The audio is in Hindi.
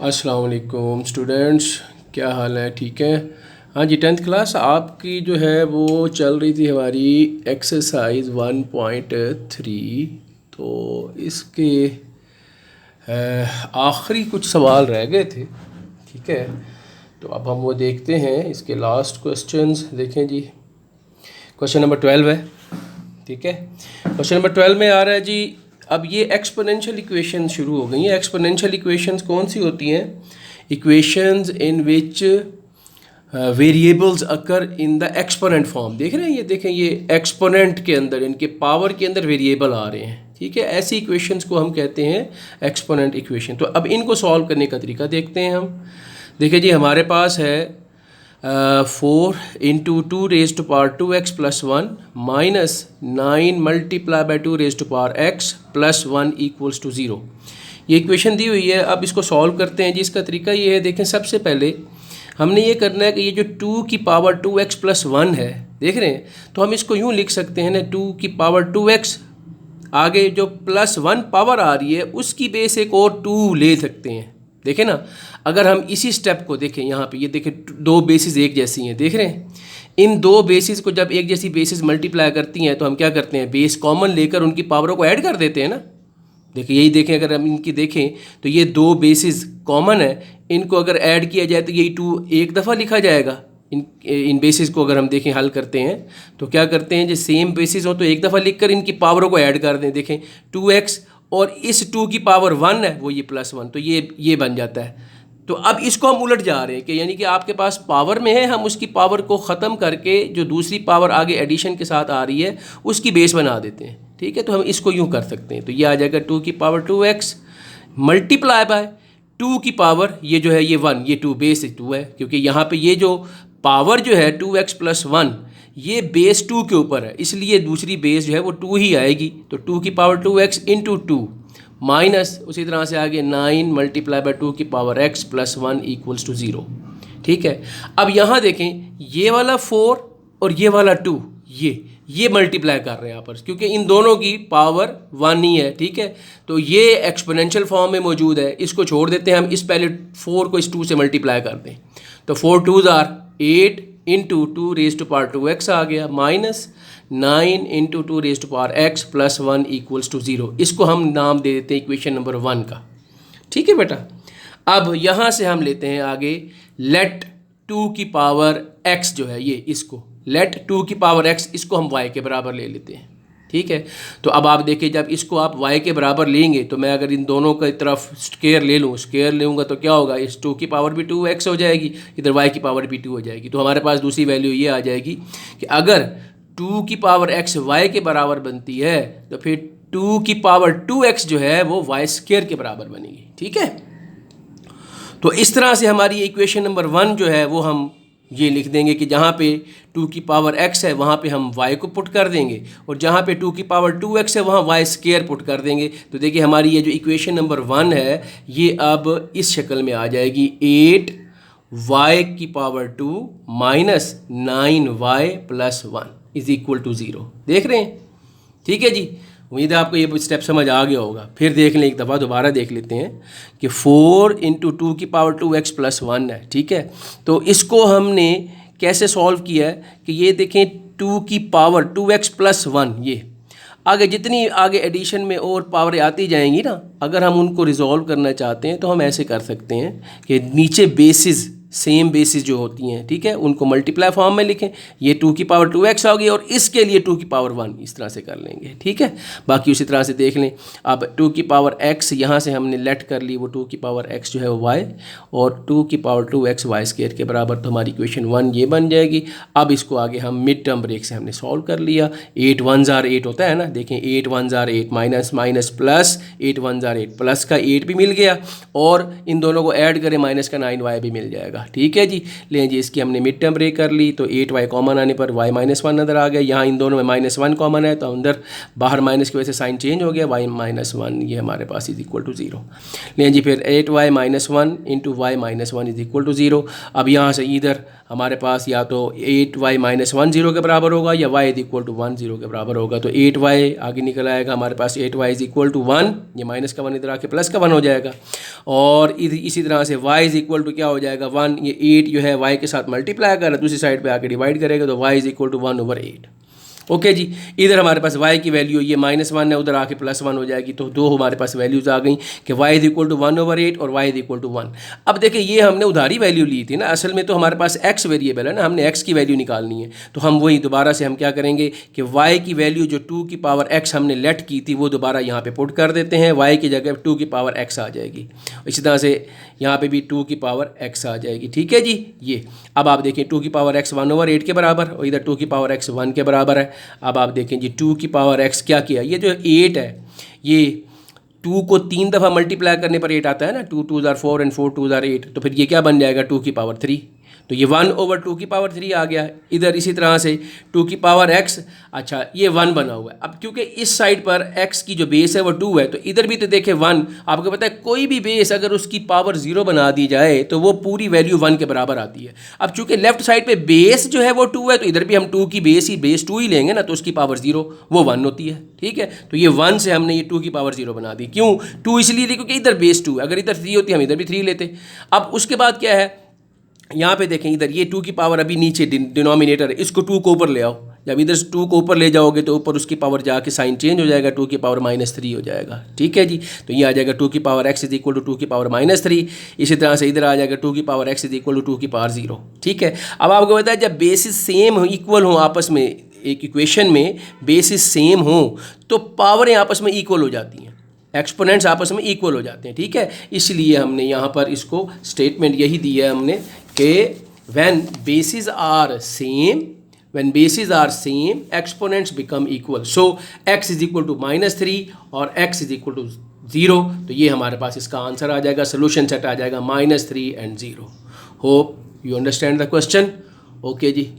अस्सलाम वालेकुम स्टूडेंट्स, क्या हाल है? ठीक है। हाँ जी, 10th क्लास आपकी जो है वो चल रही थी हमारी एक्सरसाइज 1.3। तो इसके आखिरी कुछ सवाल रह गए थे। ठीक है, तो अब हम वो देखते हैं। इसके लास्ट क्वेश्चंस देखें जी। क्वेश्चन नंबर 12 है। ठीक है, क्वेश्चन नंबर 12 में आ रहा है जी, अब ये एक्सपोनेंशियल इक्वेशन शुरू हो गई हैं। एक्सपोनेंशियल इक्वेशंस कौन सी होती हैं? Equations in which variables occur in the exponent form. देख रहे हैं, ये देखें, ये एक्सपोनेंट के अंदर, इनके पावर के अंदर वेरिएबल आ रहे हैं। ठीक है, ऐसी इक्वेशंस को हम कहते हैं एक्सपोनेंट इक्वेशन। तो अब इनको सॉल्व करने का तरीका देखते हैं हम। देखिए जी, हमारे पास है 4 into 2 raise to power 2x plus 1 minus 9 multiply by 2 raise to power x plus 1 equals to 0। ये इक्वेशन दी हुई है। अब इसको सॉल्व करते हैं जी। इसका तरीका ये है, देखें, सबसे पहले हमने ये करना है कि ये जो 2 की पावर 2x प्लस 1 है, देख रहे हैं, तो हम इसको यूँ लिख सकते हैं ना, 2 की पावर 2x, आगे जो प्लस 1 पावर आ रही है उसकी बेस एक और 2 ले सकते हैं। देखें ना, अगर हम इसी स्टेप को देखें, यहाँ पे ये देखें, दो बेसिस एक जैसी हैं, देख रहे हैं। इन दो बेसिस को जब एक जैसी बेसिस मल्टीप्लाई करती हैं तो हम क्या करते हैं, बेस कॉमन लेकर उनकी पावरों को ऐड कर देते हैं ना। देखिए, यही देखें, अगर हम इनकी देखें तो ये दो बेसिस कॉमन है, इनको अगर ऐड किया जाए तो यही 2 एक दफ़ा लिखा जाएगा। इन बेसिस को अगर हम देखें, हल करते हैं तो क्या करते हैं, जो सेम बेसिस हो तो एक दफ़ा लिख कर इनकी पावरों को ऐड कर दें। देखें, 2x और इस 2 की पावर 1 है, वो ये प्लस 1, तो ये बन जाता है। तो अब इसको हम उलट जा रहे हैं कि यानी कि आपके पास पावर में है, हम उसकी पावर को ख़त्म करके जो दूसरी पावर आगे एडिशन के साथ आ रही है उसकी बेस बना देते हैं। ठीक है, तो हम इसको यूँ कर सकते हैं। तो ये आ जाएगा 2 की पावर 2x मल्टीप्लाई बाय 2 की पावर, ये जो है ये 1, ये 2, बेस 2 है, क्योंकि यहाँ पे ये जो पावर जो है 2x प्लस 1, ये बेस 2 के ऊपर है, इसलिए दूसरी बेस जो है वो 2 ही आएगी। तो 2 की पावर 2x इंटू 2 माइनस उसी तरह से आगे 9 मल्टीप्लाई बाई 2 की power x plus 1 equals to 0। ठीक है, अब यहाँ देखें, ये वाला 4 और ये वाला 2, ये मल्टीप्लाई कर रहे हैं यहाँ पर, क्योंकि इन दोनों की पावर 1 ही है। ठीक है, तो ये एक्सपोनेंशियल फॉर्म में मौजूद है, इसको छोड़ देते हैं हम। इस पहले 4 को इस 2 से मल्टीप्लाई कर दें तो 4 2s are 8 into 2 raise to power 2x आ गया, minus 9 into 2 raise to power x plus 1 equals to 0। इसको हम नाम दे देते हैं इक्वेशन नंबर 1 का। ठीक है बेटा, अब यहाँ से हम लेते हैं आगे, लेट 2 की पावर x जो है, ये इसको लेट 2 की पावर x, इसको हम y के बराबर ले लेते हैं। ठीक है, तो अब आप देखिए, जब इसको आप y के बराबर लेंगे तो मैं अगर इन दोनों की तरफ स्क्वायर ले लूँ, स्क्वायर लूँगा तो क्या होगा, इस 2 की पावर भी 2x हो जाएगी, इधर y की पावर भी 2 हो जाएगी। तो हमारे पास दूसरी वैल्यू ये आ जाएगी कि अगर 2 की पावर x y के बराबर बनती है तो फिर 2 की पावर 2x जो है वो y स्क्वायर के बराबर बनेगी। ठीक है, तो इस तरह से हमारी इक्वेशन नंबर 1 जो है वो हम ये लिख देंगे कि जहाँ पे 2 की पावर x है वहाँ पे हम y को पुट कर देंगे, और जहाँ पे 2 की पावर 2x है वहाँ y स्क्वायर पुट कर देंगे। तो देखिए, हमारी ये जो इक्वेशन नंबर 1 है ये अब इस शक्ल में आ जाएगी, 8y की power 2 minus 9y plus 1 is equal to 0। देख रहे हैं? ठीक है जी, उम्मीद है आपको ये स्टेप समझ आ गया होगा। फिर देख लें, एक दफ़ा दोबारा देख लेते हैं कि 4 इंटू 2 की पावर 2x प्लस 1 है। ठीक है, तो इसको हमने कैसे सॉल्व किया है कि ये देखें, 2 की पावर 2x प्लस 1, ये आगे जितनी आगे एडिशन में और पावर आती जाएंगी ना, अगर हम उनको रिजॉल्व करना चाहते हैं तो हम ऐसे कर सकते हैं कि नीचे बेसिस, सेम बेसिस जो होती हैं, ठीक है, उनको मल्टीप्लाई फॉर्म में लिखें। ये 2 की पावर 2x होगी और इसके लिए 2 की पावर 1, इस तरह से कर लेंगे। ठीक है, बाकी उसी तरह से देख लें। अब 2 की पावर x यहाँ से हमने लेट कर ली, वो 2 की पावर x जो है वो y, और 2 की पावर 2x y स्क्वायर के बराबर, तो हमारी इक्वेशन 1 ये बन जाएगी। अब इसको आगे हम मिड टर्म ब्रेक से हमने सॉल्व कर लिया। 8 1s आर 8 होता है ना, देखें, 8 1s are 8 minus minus plus, 8 1s are 8, plus का 8 भी मिल गया, और इन दोनों को ऐड करें, माइनस का 9y भी मिल जाएगा। ठीक है जी, लें जी, इसकी हमने मिड टर्म ब्रेक कर ली, तो 8y कॉमन आने पर y माइनस 1 अंदर आ गया। यहाँ इन दोनों में माइनस 1 कॉमन है, तो अंदर बाहर माइनस की वजह से साइन चेंज हो गया, y माइनस 1 ये हमारे पास इज इक्वल टू 0। लें जी, फिर 8y minus 1 into y minus 1 is equal to 0। अब यहाँ से इधर हमारे पास या तो 8y माइनस 1 0 के बराबर होगा, या y इज इक्वल टू 1 0 के बराबर होगा। तो 8y आगे निकल आएगा हमारे पास, 8y इज इक्वल टू 1, ये माइनस का 1 इधर आके प्लस का 1 हो जाएगा। और इसी तरह से y इज इक्वल टू क्या हो जाएगा 1, ये 8 जो है y के साथ मल्टीप्लाई कर रहा है, दूसरी साइड पे आके डिवाइड करेगा तो y is equal to 1/8। Okay जी, इधर हमारे पास y की वैल्यू ये -1 है, उधर आके +1 हो जाएगी, तो दो हमारे पास वैल्यूज़ आ गई कि y इज इक्वल टू 1/8 और y इज इक्वल टू 1। अब देखिए ये हमने उधारी वैल्यू ली थी ना, असल में तो हमारे पास x वेरिएबल है ना, हमने x की वैल्यू निकालनी है, तो हम वही दोबारा से हम क्या करेंगे कि y की वैल्यू जो 2 की पावर x हमने लेट की थी वो दोबारा यहाँ पे पुट कर देते हैं, y की जगह 2 की पावर x आ जाएगी, इसी तरह से यहाँ पे भी 2 की पावर x आ जाएगी। ठीक है जी, ये अब आप देखें 2 की पावर x 1/8 के बराबर और इधर 2 की पावर x 1 के बराबर है। अब आप देखें जी 2 की पावर x क्या किया, ये जो 8 है ये 2 को 3 दफ़ा मल्टीप्लाई करने पर 8 आता है ना, 2 2 4 एंड 4 2 8, तो फिर ये क्या बन जाएगा 2 की पावर 3, तो ये 1/2 की पावर 3 आ गया। इधर इसी तरह से 2 की पावर x, अच्छा ये 1 बना हुआ है। अब क्योंकि इस साइड पर x की जो बेस है वो 2 है, तो इधर भी तो देखें 1, आपको पता है कोई भी बेस अगर उसकी पावर 0 बना दी जाए तो वो पूरी वैल्यू 1 के बराबर आती है। अब चूंकि लेफ्ट साइड पे बेस जो है वो 2 है, तो इधर भी हम 2 की बेस 2 ही लेंगे ना, तो उसकी पावर 0 वो 1 होती है। ठीक है, तो ये 1 से हमने ये 2 की पावर 0 बना दी। क्यों 2 इसलिए ली क्योंकि इधर बेस 2 है, अगर इधर 3 होती हम इधर भी 3 लेते। अब उसके बाद क्या है, यहाँ पे देखें इधर ये 2 की पावर अभी नीचे डिनोमिनेटर है, इसको 2 को ऊपर ले आओ, जब इधर से 2 को ऊपर ले जाओगे तो ऊपर उसकी पावर जाके साइन चेंज हो जाएगा, 2 की पावर -3 हो जाएगा। ठीक है जी, तो ये आ जाएगा 2 की power x is equal to 2 की पावर -3। इसी तरह से इधर आ जाएगा 2 की power x is equal to 2 की पावर 0। ठीक है, अब आपको पता है जब बेसिस सेम हो, इक्वल हो आपस में, एक इक्वेशन में बेसिस सेम हो तो पावरें आपस में इक्वल हो जाती हैं, एक्सपोनेंट्स आपस में इक्वल हो जाते हैं। ठीक है, इसलिए हमने यहाँ पर इसको स्टेटमेंट यही दिया है हमने कि when bases are same exponents become equal, so x is equal to -3 और x इज इक्वल टू 0, तो ये हमारे पास इसका आंसर आ जाएगा, सोल्यूशन सेट आ जाएगा -3 and 0। Hope you understand the question. Okay ji.